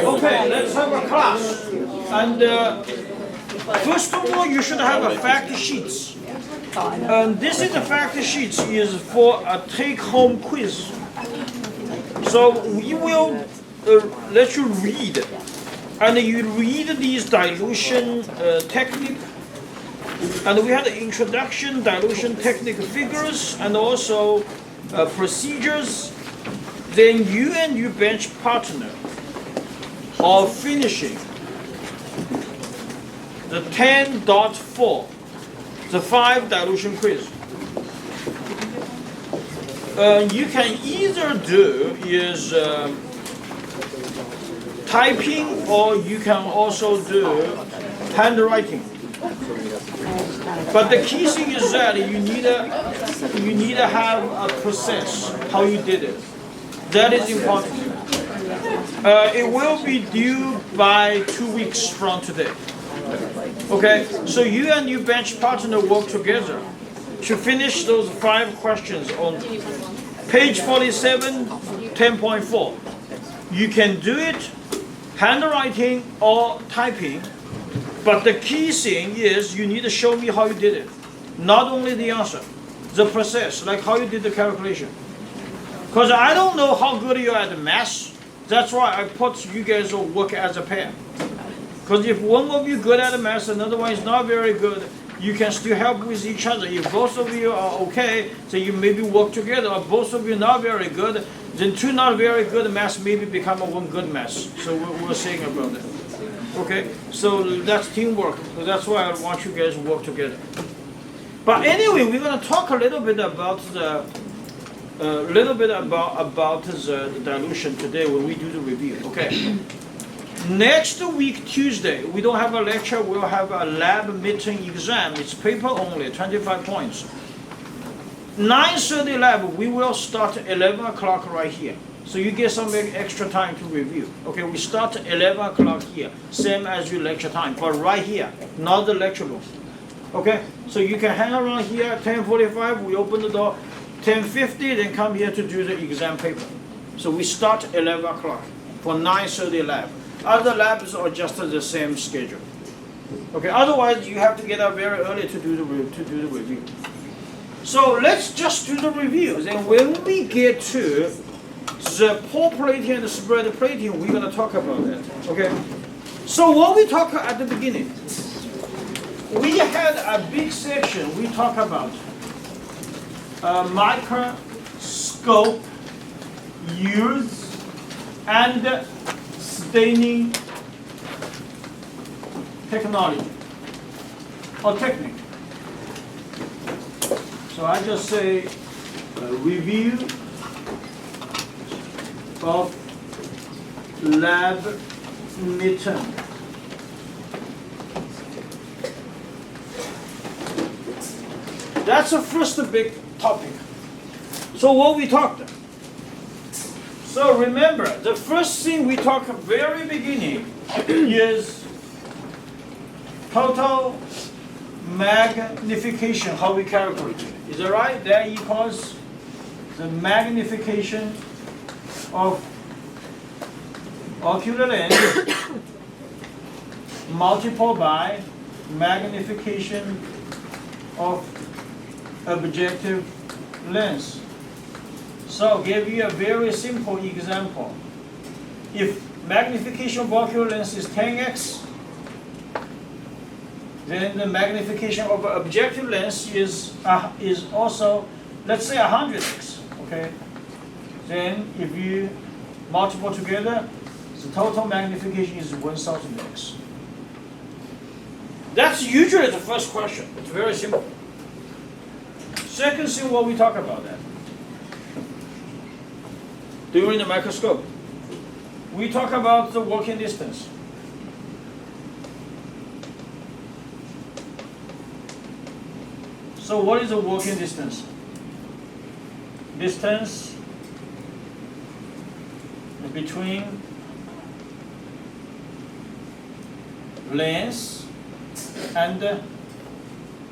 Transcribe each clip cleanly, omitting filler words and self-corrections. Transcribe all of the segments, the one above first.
Okay, let's have a class. And first of all, you should have a fact sheet. And this is the fact sheet is for a take-home quiz. So we will let you read, and you read these dilution technique. And we had the introduction, dilution technique figures, and also procedures. Then you and your bench partner are finishing the 10.4, the 5 dilution quiz. You can either do is typing, or you can also do handwriting. But the key thing is that you need to have a process how you did it. That is important. It will be due by 2 weeks from today. Okay, so you and your bench partner work together to finish those 5 questions on page 47, 10.4. You can do it handwriting or typing. But the key thing is you need to show me how you did it. Not only the answer, the process, like how you did the calculation. Because I don't know how good you are at math. That's why I put you guys to work as a pair. Because if one of you good at math, another one is not very good, you can still help with each other. If both of you are okay, so you maybe work together. Or both of you not very good, then 2 not very good math maybe become a 1 good math. So we're saying about that. Okay, so that's teamwork. So that's why I want you guys to work together. But anyway, we're going to talk a little bit about the dilution today when we do the review. Okay. Next week Tuesday, we don't have a lecture. We'll have a lab midterm exam. It's paper only, 25 points. 9:30 lab. We will start at 11 o'clock right here. So you get some extra time to review. Okay, we start at 11 o'clock here, same as your lecture time, but right here, not the lecture room. Okay, so you can hang around here, 10:45, we open the door, 10:50, then come here to do the exam paper. So we start at 11 o'clock for 9:30 lab. Other labs are just the same schedule. Okay, otherwise you have to get up very early to do the review. So let's just do the reviews, and when we get to the pore plating and the spread plating, we're going to talk about that. Okay. So what we talked at the beginning, we had a big section. We talk about microscope use and staining technology or technique. So I just say review of lab midterm. That's the first big topic. So what we talked. So remember, the first thing we talk at the very beginning is total magnification, how we calculate it. Is that right? That equals the magnification of ocular lens multiplied by magnification of objective lens. So give you a very simple example. If magnification of ocular lens is 10x, then the magnification of objective lens is also, let's say, 100x. Okay. Then if you multiply together, the total magnification is 1000x. That's usually the first question. It's very simple. Second thing, what we talk about that. During the microscope, we talk about the working distance. So what is the working distance? Distance between lens and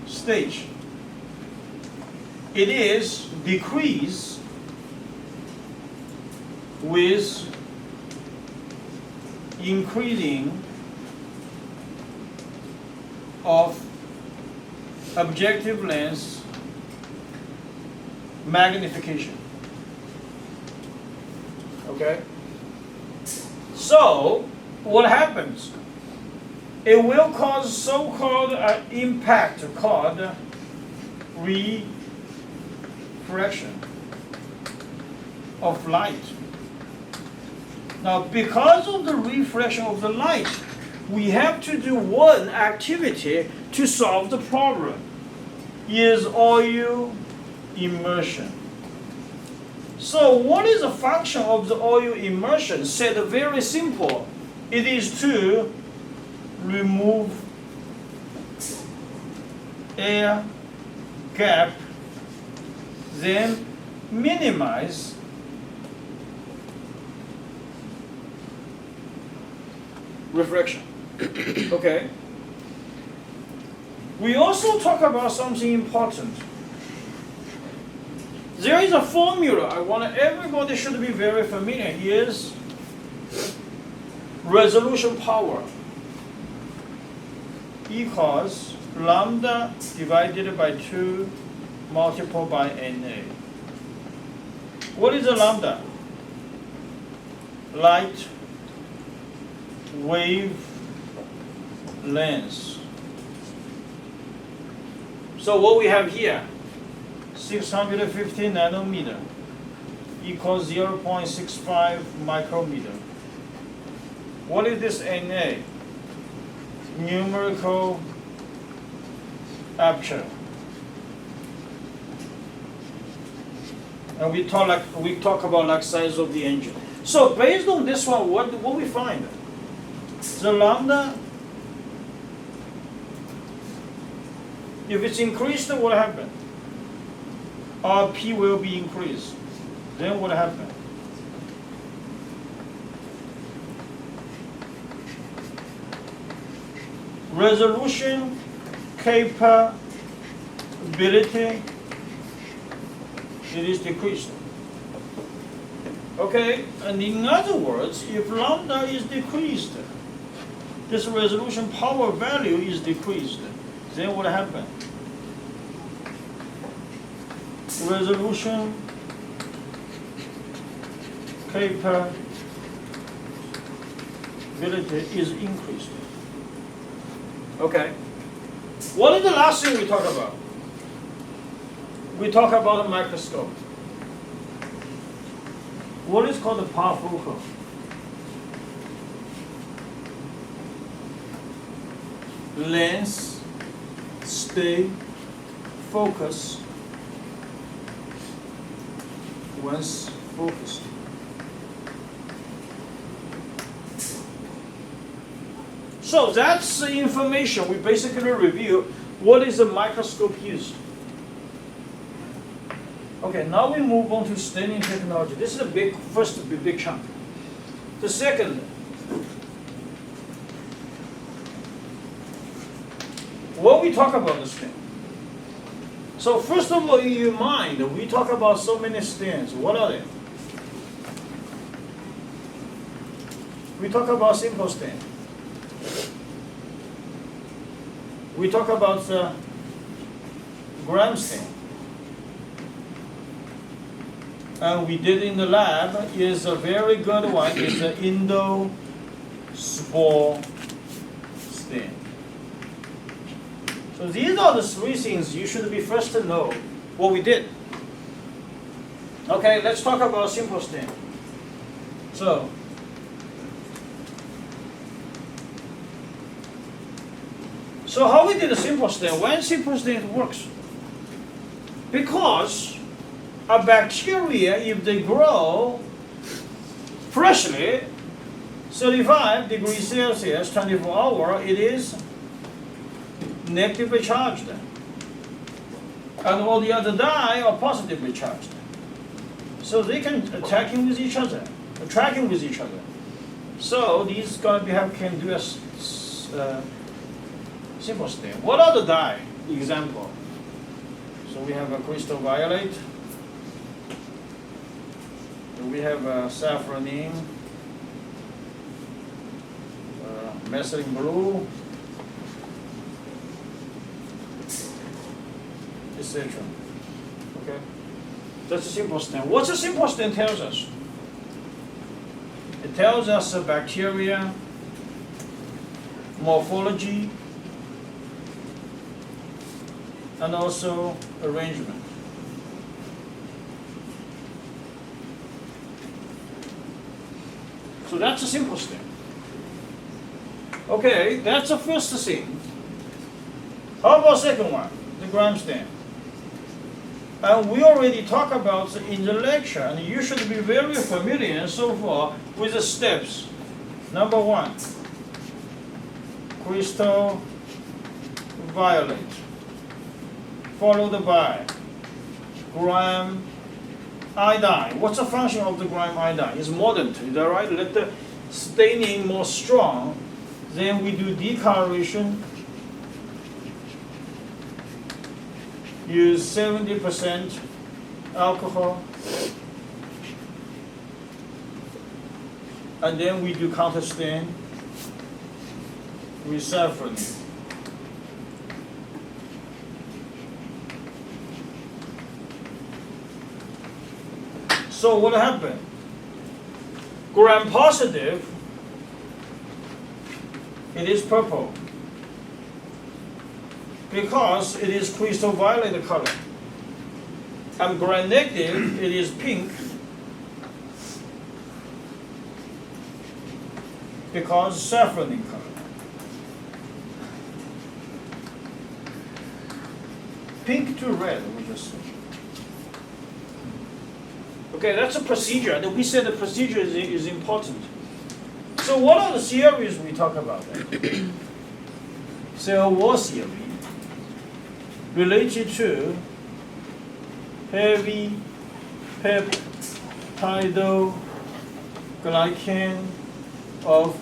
stage. It is decreased with increasing of objective lens magnification. Okay? So, what happens? It will cause so-called impact called refraction of light. Now, because of the refraction of the light, we have to do one activity to solve the problem. Is oil immersion. So what is the function of the oil immersion? Said very simple. It is to remove air gap, then minimize refraction. Okay. We also talk about something important. There is a formula I want everybody should be very familiar. Here's resolution power equals lambda divided by 2 multiplied by NA. What is a lambda? Light wave length. So what we have here, 650 nanometer equals 0.65 micrometer. What is this NA? Numerical aperture. And we talk about like size of the engine. So based on this one, what we find? The lambda, if it's increased, what happened? RP will be increased. Then what happened? Resolution capability, it is decreased. Okay, and in other words, if lambda is decreased, this resolution power value is decreased, then what happened? Resolution capability is increased. Okay. What is the last thing we talk about? We talk about a microscope. What is called a parfocal? Lens stay focus once focused. So that's the information we basically review. What is the microscope used? Okay, now we move on to staining technology. This is the first big chunk. The second, what we talk about this thing. So first of all, in your mind, we talk about so many stains. What are they? We talk about simple stain. We talk about the gram stain. And we did in the lab is a very good one, is the spore stain. So these are the three things you should be first to know what we did. Okay, let's talk about simple stain. So how we did a simple stain? When simple stain works? Because a bacteria, if they grow freshly, 35 degrees Celsius, 24 hours, it is negatively charged. And all the other dye are positively charged. So they can attacking with each other, attracting with each other. So these can do a simple stain. What are the dye? Example. So we have a crystal violet. We have a safranin. methylene blue, etc. Okay, that's a simple stain. What's a simple stain tells us? It tells us the bacteria, morphology, and also arrangement. So that's a simple stain. Okay, that's the first thing. How about second one, the gram stain? And we already talked about in the lecture, and you should be very familiar so far with the steps. Number one, crystal violet, followed by gram iodine. What's the function of the gram iodine? It's mordant, is that right? Let the staining more strong. Then we do decoloration. Use 70% alcohol. And then we do counter stain with saffron. So what happened? Gram positive, it is purple because it is crystal violet color. And gram negative, it is pink because saffron in color. Pink to red, we just say. Okay, that's a procedure. And we said the procedure is important. So what are the theories we talk about? Cell wall theory related to heavy peptidoglycan of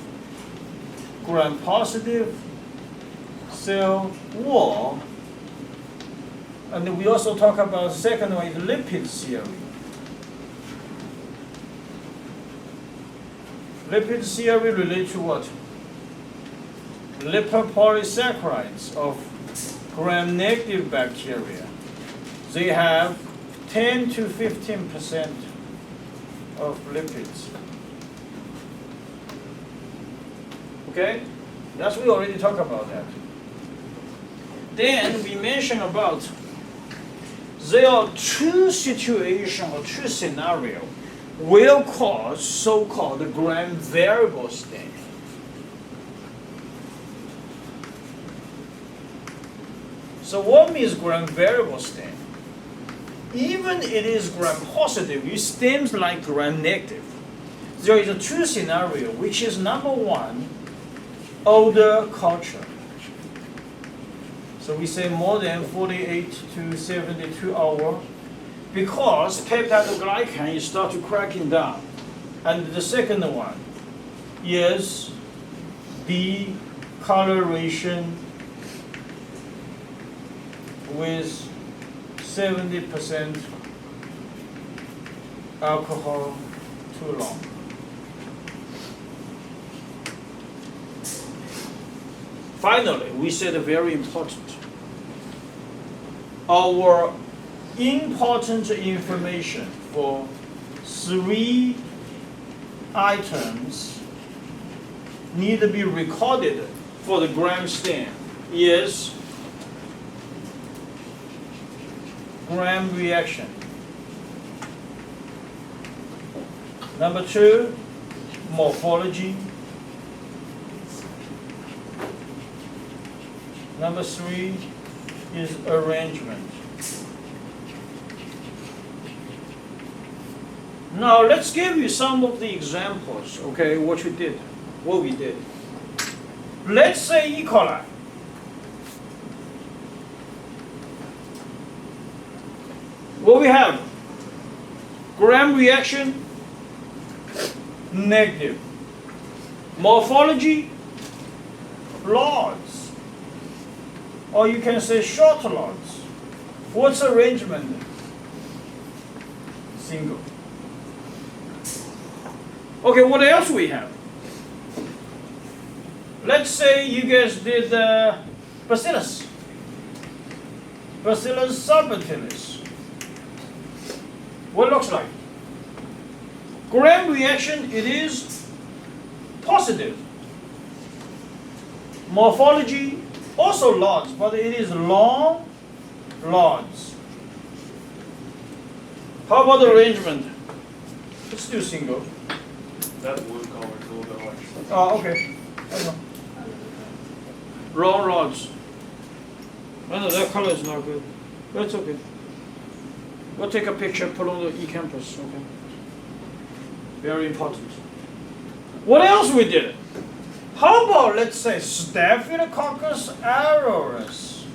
gram-positive cell wall. And then we also talk about second one is lipid theory. Lipid theory relates to what? Lipopolysaccharides of gram-negative bacteria. They have 10 to 15% of lipids. Okay? That's we already talked about that. Then we mentioned about there are two situations or two scenarios will cause so-called gram variable stain. So what means gram variable stain? Even it is gram positive, it stains like gram negative. There is a two scenario, which is number one, odor culture. So we say more than 48 to 72 hours. Because peptidoglycan is start to cracking down. And the second one is decoloration with 70% alcohol too long. Finally, we said very important. Our important information for three items need to be recorded for the gram stain is gram reaction. Number two, morphology. Number three is arrangement. Now let's give you some of the examples, okay, what we did. Let's say E. coli. What we have? Gram reaction, negative. Morphology, logs. Or you can say short logs. What's arrangement? Single. Okay, what else we have? Let's say you guys did Bacillus subtilis. What it looks like? Gram reaction, it is positive. Morphology, also lots, but it is long lots. How about the arrangement? Let's do single. That blue color is a little bit harsh. Oh, okay. I know. Long rods. I know that color is not good. But it's okay. We'll take a picture, put on the eCampus, okay? Very important. What else we did? How about, let's say, Staphylococcus aureus?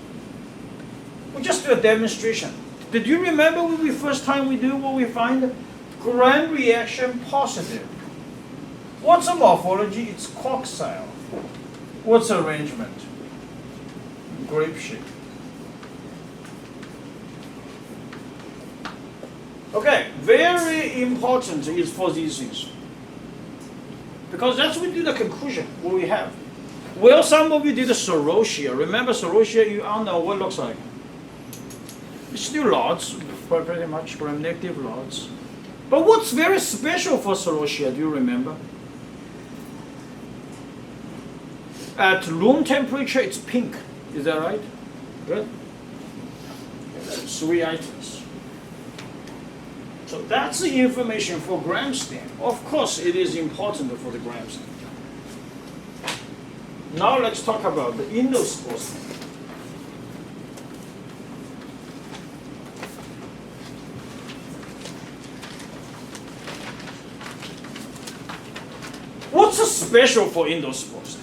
We just do a demonstration. Did you remember when we first time we do what we find? Gram reaction positive. What's the morphology? It's coxile. What's the arrangement? Grape shape. Okay, very important is for these things. Because that's what we do the conclusion, what we have. Well, some of you did the Serratia. Remember Serratia, you all know what it looks like. It's still lots, but pretty much gram-negative lots. But what's very special for Serratia, do you remember? At room temperature, it's pink. Is that right? Good. That's 3 items. So that's the information for gram stain. Of course, it is important for the gram stain. Now let's talk about the endospore stain. What's so special for endospore stain?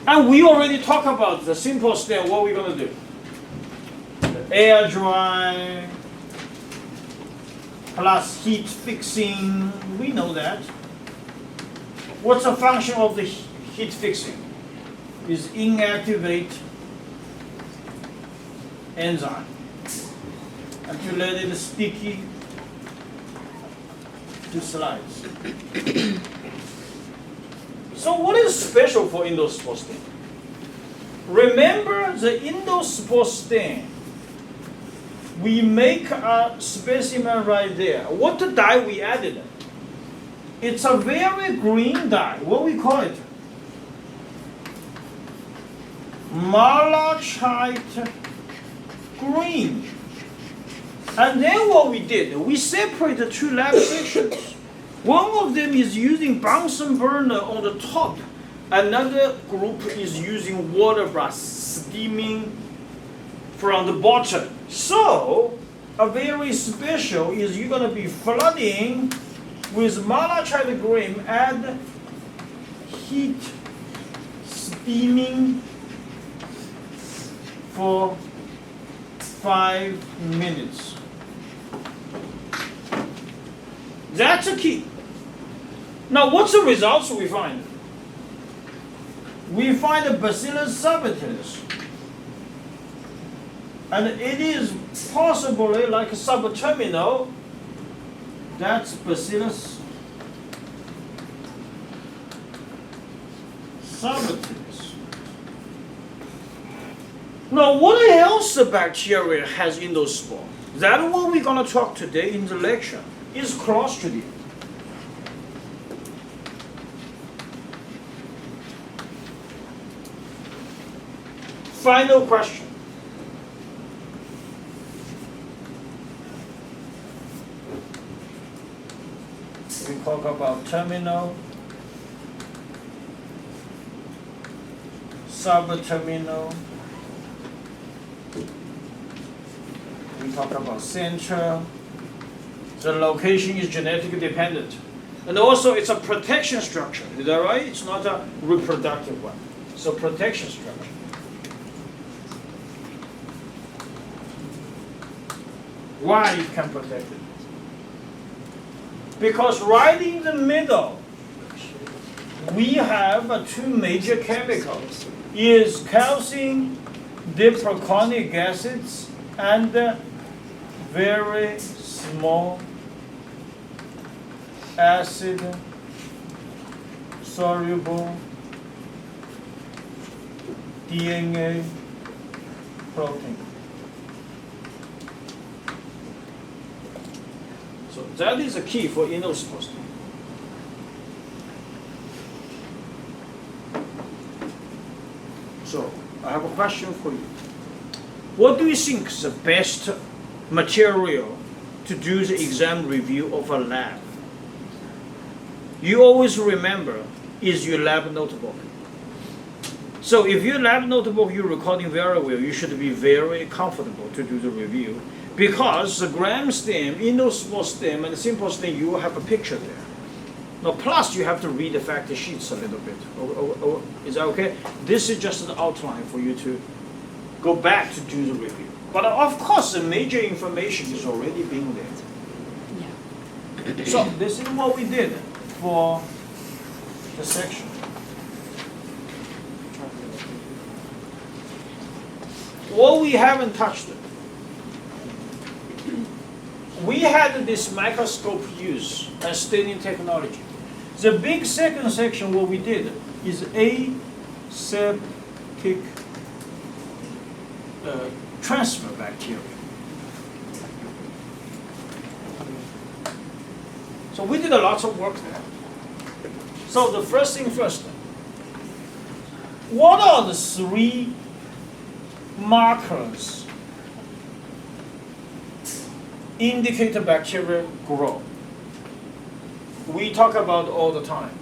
And we already talked about the simple stain, what we're going to do. The air dry, plus heat fixing, we know that. What's the function of the heat fixing? Is inactivate enzyme and to let it sticky to slides. So what is special for endospore stain? Remember the endospore stain, we make a specimen right there. What the dye we added? It's a very green dye. What we call it? Malachite green. And then what we did, we separated 2 lab sections. One of them is using Bunsen burner on the top. Another group is using water brush, steaming from the bottom. So, a very special is you're going to be flooding with malachite green and heat steaming for 5 minutes. That's a key. Now, what's the results we find? We find a Bacillus subtilis. And it is possibly like a subterminal. That's Bacillus subtilis. Now, what else the bacteria has in those spores? That's what we're going to talk today in the lecture. Is Clostridium. Final question. We talk about terminal, subterminal. We talk about central. The location is genetically dependent. And also it's a protection structure. Is that right? It's not a reproductive one. It's a protection structure. Why it can protect it? Because right in the middle, we have 2 major chemicals. Is calcium diproconic acids and very small acid soluble DNA protein. So that is the key for innosposty. So I have a question for you. What do you think is the best material to do the exam review of a lab? You always remember is your lab notebook. So if your lab notebook you're recording very well, you should be very comfortable to do the review because the gram stem, indosmall stem, and simple stem, you will have a picture there. Now plus you have to read the fact sheets a little bit. Is that okay? This is just an outline for you to go back to do the review. But of course the major information is already being there. Yeah. So this is what we did for the section. What we haven't touched, we had this microscope use and staining technology. The big second section, what we did is aseptic transfer bacteria. So we did a lot of work there. So the first thing first, what are the three markers indicate the bacteria grow? We talk about all the time.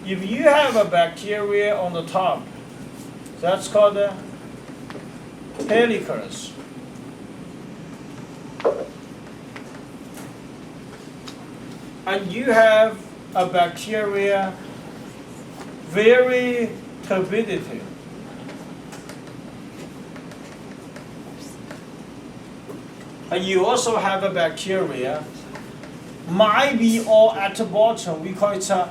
If you have a bacteria on the top, that's called a helicus. And you have a bacteria very turbidity. And you also have a bacteria might be all at the bottom. We call it a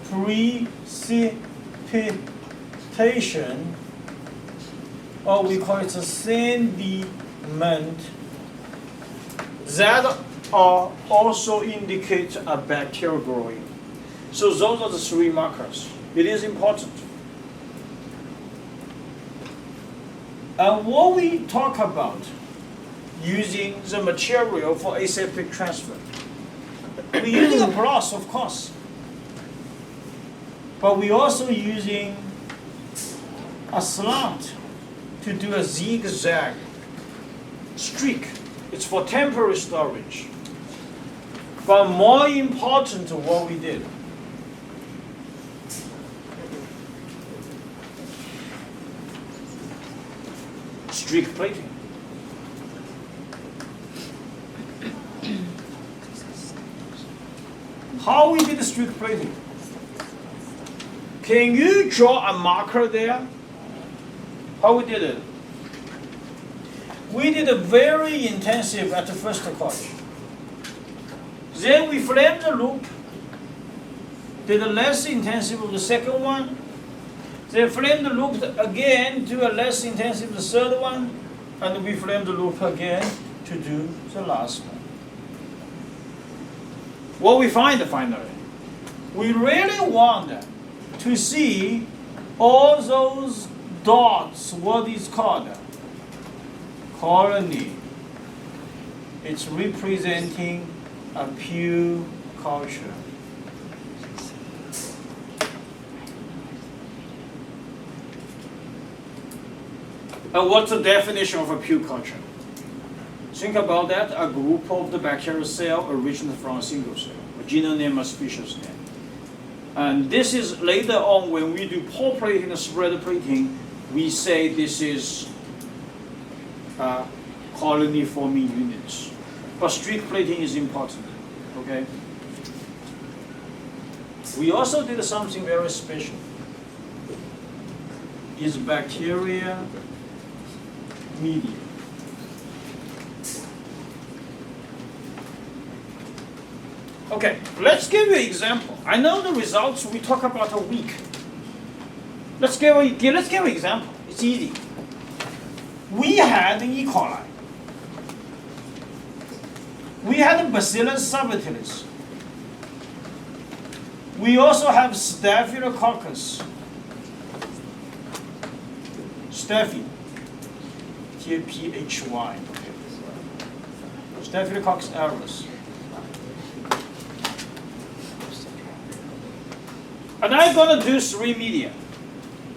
precipitation, or we call it a sediment. That are also indicate a bacteria growing. So those are the three markers. It is important. And what we talk about using the material for aseptic transfer, we're using a broth, of course, but we're also using a slant to do a zigzag streak. It's for temporary storage. But more important, what we did, streak plating. How we did the streak plating? Can you draw a marker there? How we did it? We did a very intensive at the first course. Then we framed the loop, did a less intensive of the second one, then framed the loop again, do a less intensive the third one, and we framed the loop again to do the last one. What we find finally, we really want to see all those dots, what is called colony. It's representing a pure culture. And what's the definition of a pure culture? Think about that, a group of the bacterial cell originated from a single cell, a genome name, a species name. And this is later on when we do pore plating and spread plating, we say this is colony forming units. But streak plating is important, okay? We also did something very special. Is bacteria media. Okay, let's give you an example. I know the results we talk about a week. Let's give an example. It's easy. We had E. coli. We had Bacillus subtilis. We also have Staphylococcus. Staphy. T-A-P-H-Y. Okay. Staphylococcus aureus. And I'm going to do 3 media.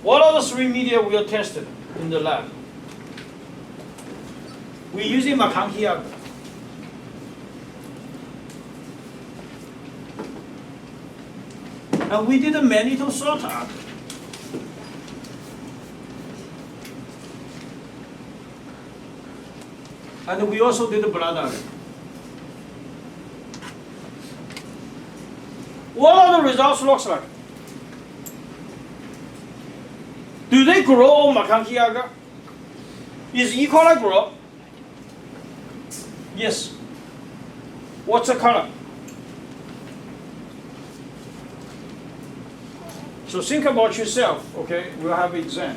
What are the 3 media we are tested in the lab? We're using macaque agar. And we did a mannitol salt agar. And we also did a blood agar. What are the results looks like? Do they grow on macaque agar? Is E. coli grow? Yes. What's the color? So think about yourself, okay? We'll have an exam.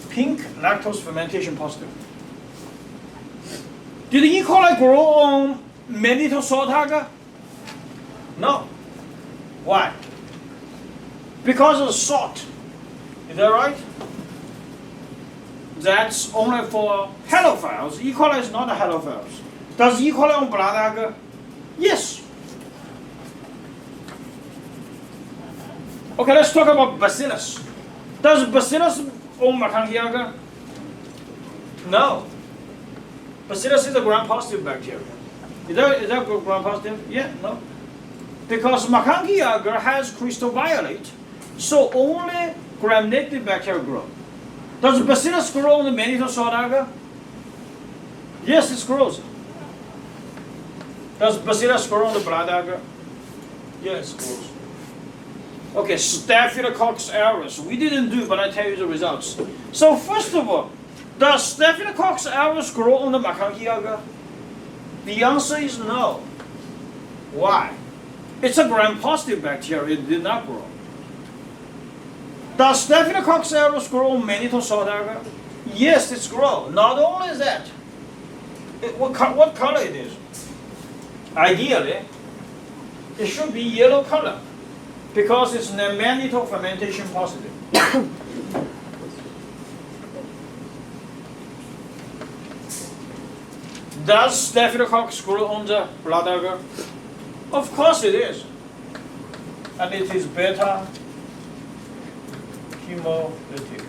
Pink, lactose fermentation positive. Did E. coli grow on mannitol salt agar? No. Why? Because of the salt. Is that right? That's only for halophiles. E. coli is not a halophiles. Does E. coli on blood agar? Yes. Okay, let's talk about bacillus. Does bacillus on macaque agar? No. Bacillus is a gram-positive bacteria. Is that gram-positive? Yeah, no. Because macaque agar has crystal violet, so only gram-negative bacteria grow. Does bacillus grow on the mannitol salt agar? Yes, it grows. Does bacillus grow on the blood agar? Yes, it grows. Okay, Staphylococcus aureus. We didn't do, but I tell you the results. So first of all, does Staphylococcus aureus grow on the macaque agar? The answer is no. Why? It's a gram-positive bacteria. It did not grow. Does Staphylococcus aureus grow on mannitol salt agar? Yes, it's grow. Not only that, what color it is? Ideally, it should be yellow color because it's mannitol fermentation positive. Does Staphylococcus grow on the blood agar? Of course it is. And it is beta hemolytic.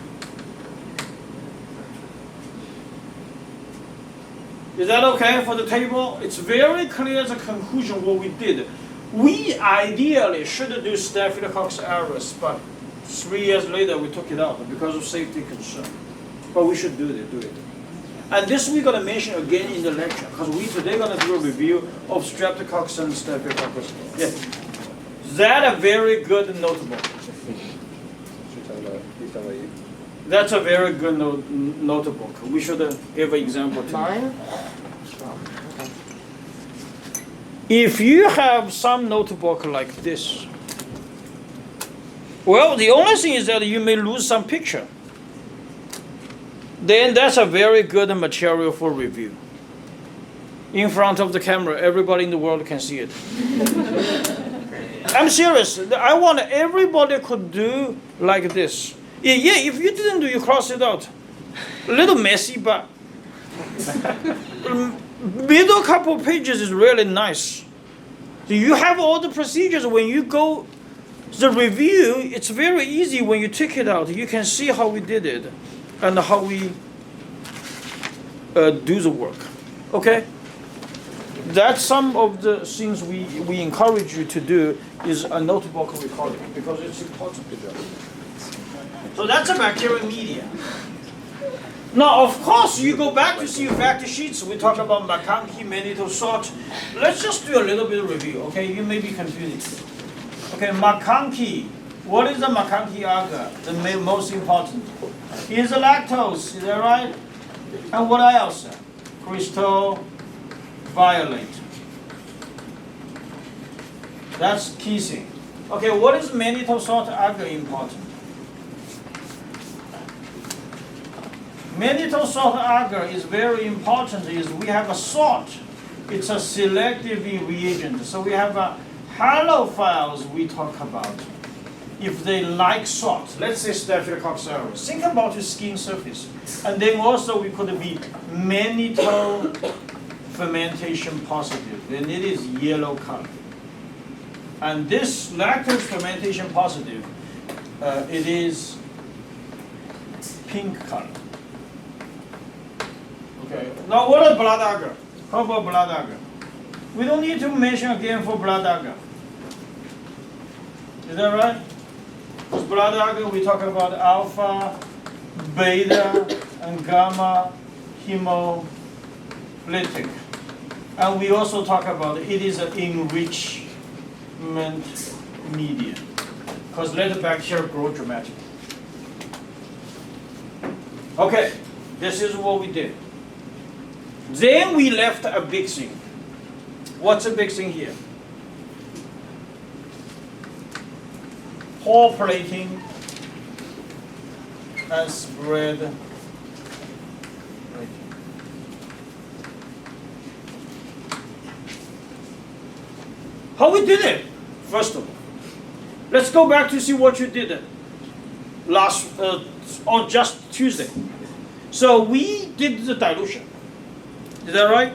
Is that okay for the table? It's very clear the conclusion what we did. We ideally should do Staphylococcus aureus, but 3 years later we took it out because of safety concern. But we should do it. And this we're going to mention again in the lecture because we today going to do a review of Streptococcus and Staphylococcus. Yeah. That a very good notebook. That's a very good notebook. We should give an example to Mine? If you have some notebook like this, well, the only thing is that you may lose some picture. Then that's a very good material for review. In front of the camera, everybody in the world can see it. I'm serious. I want everybody could do like this. Yeah, if you didn't do, you cross it out. A little messy, but middle couple pages is really nice. So you have all the procedures when you go the review. It's very easy when you take it out. You can see how we did it and how we do the work. Okay? That's some of the things we encourage you to do is a notebook recording because it's important. So that's a bacterial media. Now, of course, you go back to see your fact sheets. We talk about macaque, mannitol salt. Let's just do a little bit of review, okay? You may be confused. Okay, macaque. What is the macaque agar? The most important. Is the lactose, is that right? And what else? Crystal violet. That's key thing. Okay, what is mannitol salt agar important? Mannitol salt agar is very important. Is we have a salt. It's a selective reagent. So we have a halophiles we talk about. if they like salt, let's say Staphylococcus aureus, think about your skin surface. And then also we could be mannitol fermentation positive, and it is yellow color. And this lactose fermentation positive, it is pink color. Okay, now what is blood agar? How about blood agar? We don't need to mention again for blood agar. Is that right? Because blood agar, we talk about alpha, beta, and gamma hemolytic. And we also talk about it is an enrichment medium, because let the bacteria grow dramatically. Okay, this is what we did. Then we left a big thing. What's the big thing here? Pore plating and spread plating. How we did it? First of all, let's go back to see what you did last or just Tuesday. So we did the dilution. Is that right?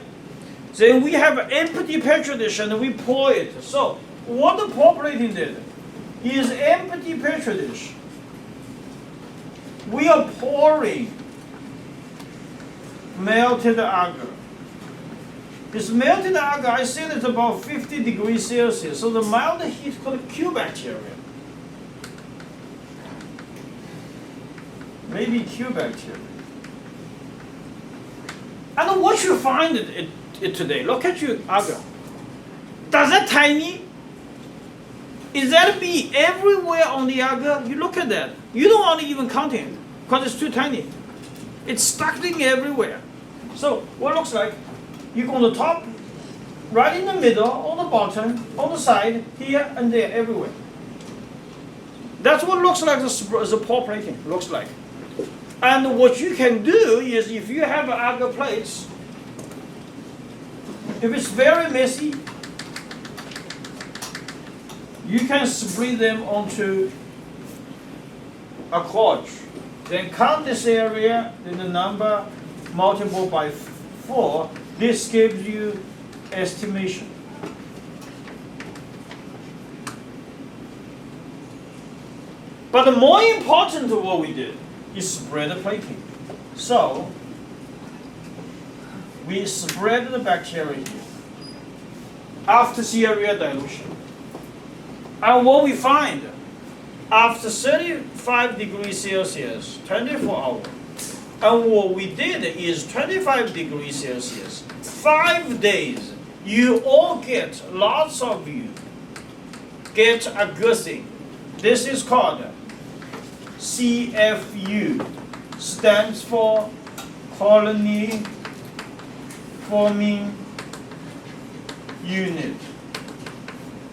Then we have an empty petri dish and we pour it. So what the pore plating did is empty petri dish. We are pouring melted agar. This melted agar, I said it's about 50 degrees Celsius, so the mild heat could kill bacteria. Maybe kill bacteria. And what you find it today, look at your agar. Does that tiny? Is that bee everywhere on the agar? You look at that. You don't want to even count it because it's too tiny. It's stuck in everywhere. So what it looks like, you go on the top, right in the middle, on the bottom, on the side, here and there, everywhere. That's what it looks like the pore plating looks like. And what you can do is, if you have agar plates, if it's very messy, you can spread them onto a cord. Then count this area, then the number multiple by 4. This gives you estimation. But the more important of what we did is spread the plating. So we spread the bacteria here after cereal dilution. And what we find, after 35 degrees Celsius, 24 hours, and what we did is 25 degrees Celsius, 5 days, you all get, lots of you, get a good thing. This is called CFU, stands for colony forming unit.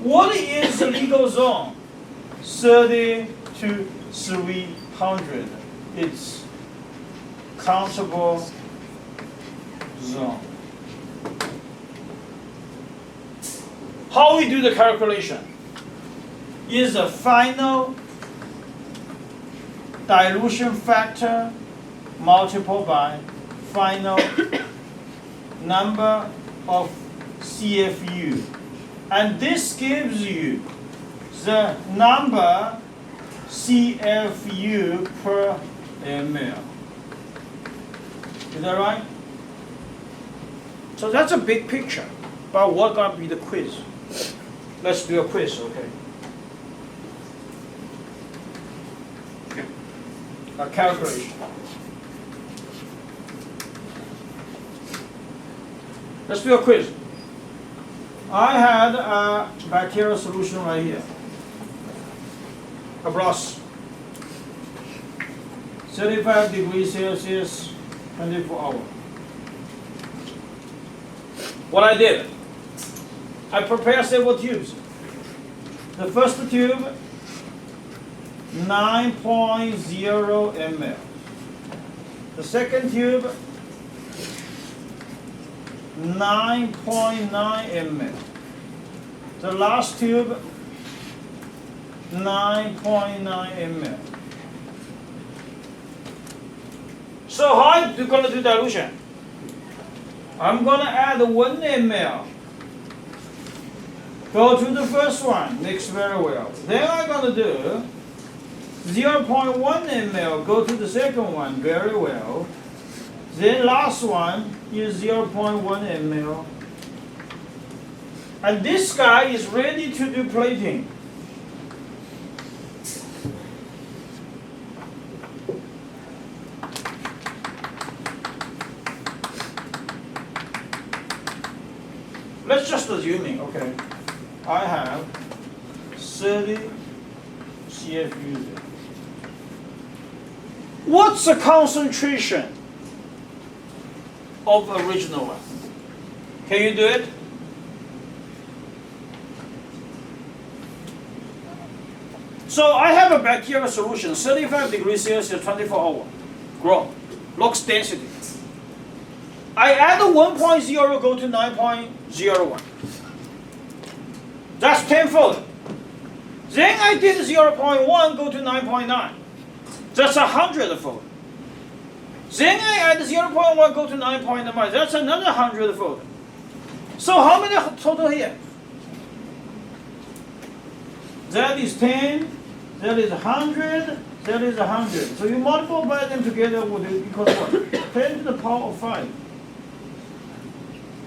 What is the legal zone? 30 to 300. It's countable zone. How we do the calculation is the final dilution factor multiplied by final number of CFU. And this gives you the number CFU per ml. Is that right? So that's a big picture. But what gonna be the quiz? Let's do a quiz, okay? A calculation. Let's do a quiz. I had a bacterial solution right here. A broth. 35 degrees Celsius, 24 hours. What I did, I prepared several tubes. The first tube, 9.0 ml. The second tube, 9.9 ml. The last tube, 9.9 ml. So how are you going to do dilution? I'm going to add 1 ml. Go to the first one, mix very well. Then I'm going to do 0.1 ml, go to the second one, very well. Then last one is 0.1 ml. And this guy is ready to do plating. Let's just assuming, okay, I have 30 CFUs. What's the concentration of original one? Can you do it? So I have a bacterial solution, 35 degrees Celsius, 24 hour, grow, locks density. I add 1.0, go to 9.01. That's tenfold. Then I did 0.1, go to 9.9. That's 100-fold. Then I add 0.1, go to 9.9. That's another 100-fold. So how many total here? That is 10, that is 100, that is 100. So you multiply them together would equal what? 10 to the power of 5.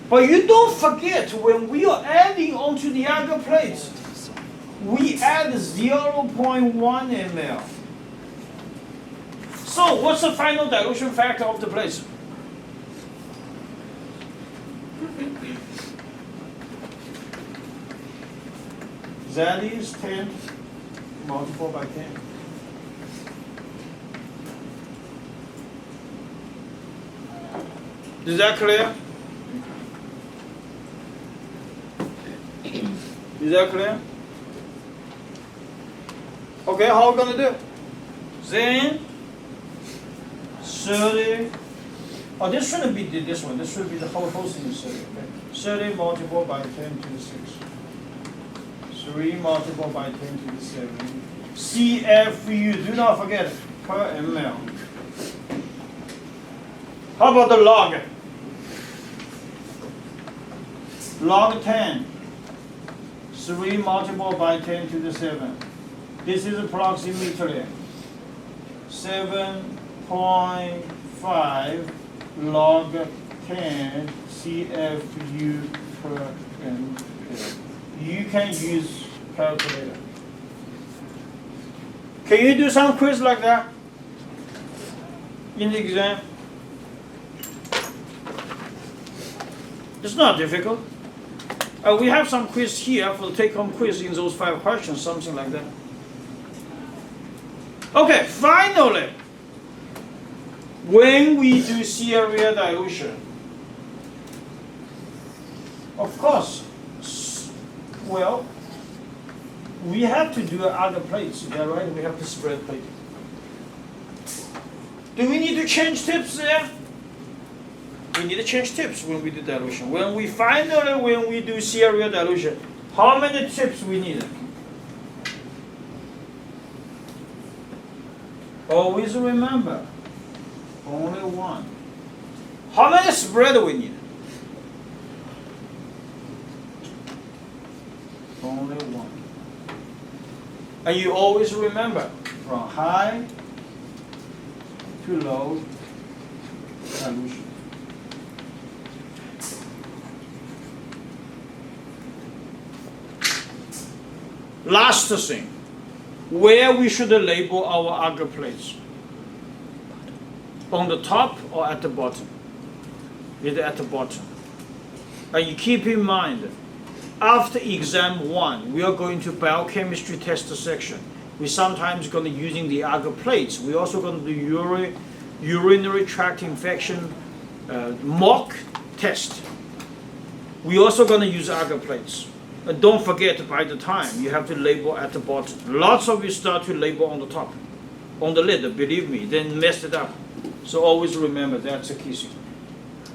But you don't forget, when we are adding onto the agar plates, we add 0.1 ml. So what's the final dilution factor of the plate? That is 10 multiplied by 10. Is that clear? Is that clear? Okay, how are we going to do? Then 30. Oh, this shouldn't be this one. This should be the whole thing is 30. Okay? 30 multiplied by 10 to the 6. 3 multiplied by 10 to the 7. CFU, do not forget, per ml. How about the log? Log 10. 3 multiplied by 10 to the 7. This is approximately 7.5 log 10 CFU per ml. You can use calculator. Can you do some quiz like that in the exam? It's not difficult. We have some quiz here for the take-home quiz in those 5 questions, something like that. Okay, finally, when we do serial dilution, of course, well, we have to do other plates, yeah, right? We have to spread plate. Do we need to change tips there? We need to change tips when we do dilution. When we do serial dilution, how many tips we need? Always remember, only one. How many spread we need? Only one. And you always remember, from high to low dilution. Last thing, where we should label our agar plates. On the top or at the bottom? Either at the bottom. And you keep in mind, after exam 1, we are going to biochemistry test section. We're sometimes going to using the agar plates. We're also going to do urinary tract infection mock test. We're also going to use agar plates. And don't forget, by the time, you have to label at the bottom. Lots of you start to label on the top, on the lid, believe me, then mess it up. So always remember, that's the key thing.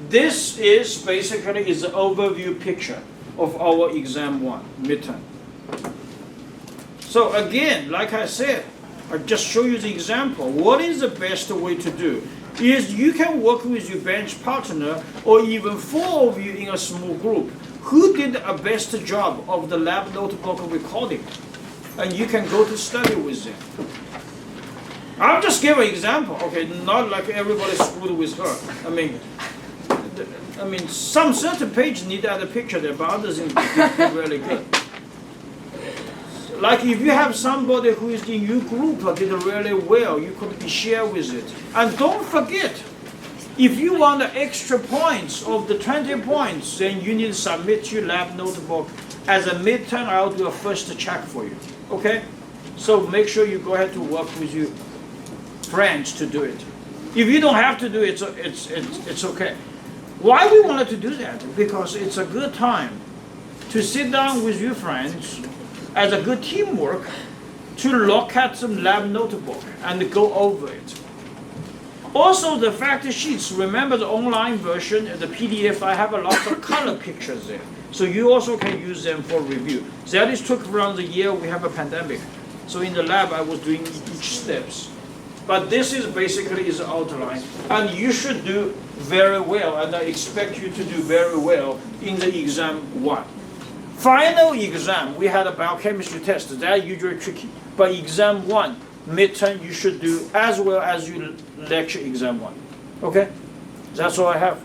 This is basically is an overview picture of our exam 1, midterm. So again, like I said, I just show you the example. What is the best way to do? Is you can work with your bench partner or even 4 of you in a small group. Who did a best job of the lab notebook recording? And you can go to study with them. I'll just give an example, okay? Not like everybody screwed with her. I mean, some certain page need to add a picture there, but others did really good. Like if you have somebody who is in your group that did really well, you could share with it. And don't forget, if you want the extra points of the 20 points, then you need to submit your lab notebook as a midterm. I'll do a first check for you. Okay? So make sure you go ahead to work with your friends to do it. If you don't have to do it, it's okay. Why we wanted to do that? Because it's a good time to sit down with your friends as a good teamwork to look at some lab notebook and go over it. Also the fact sheets, remember the online version, the PDF, I have a lot of color pictures there. So you also can use them for review. That is took around the year we have a pandemic. So in the lab I was doing each steps. But this is basically is outline. And you should do very well, and I expect you to do very well in the exam 1. Final exam, we had a biochemistry test. That usually tricky. But exam 1, midterm, you should do as well as you lecture exam 1. Okay? That's all I have.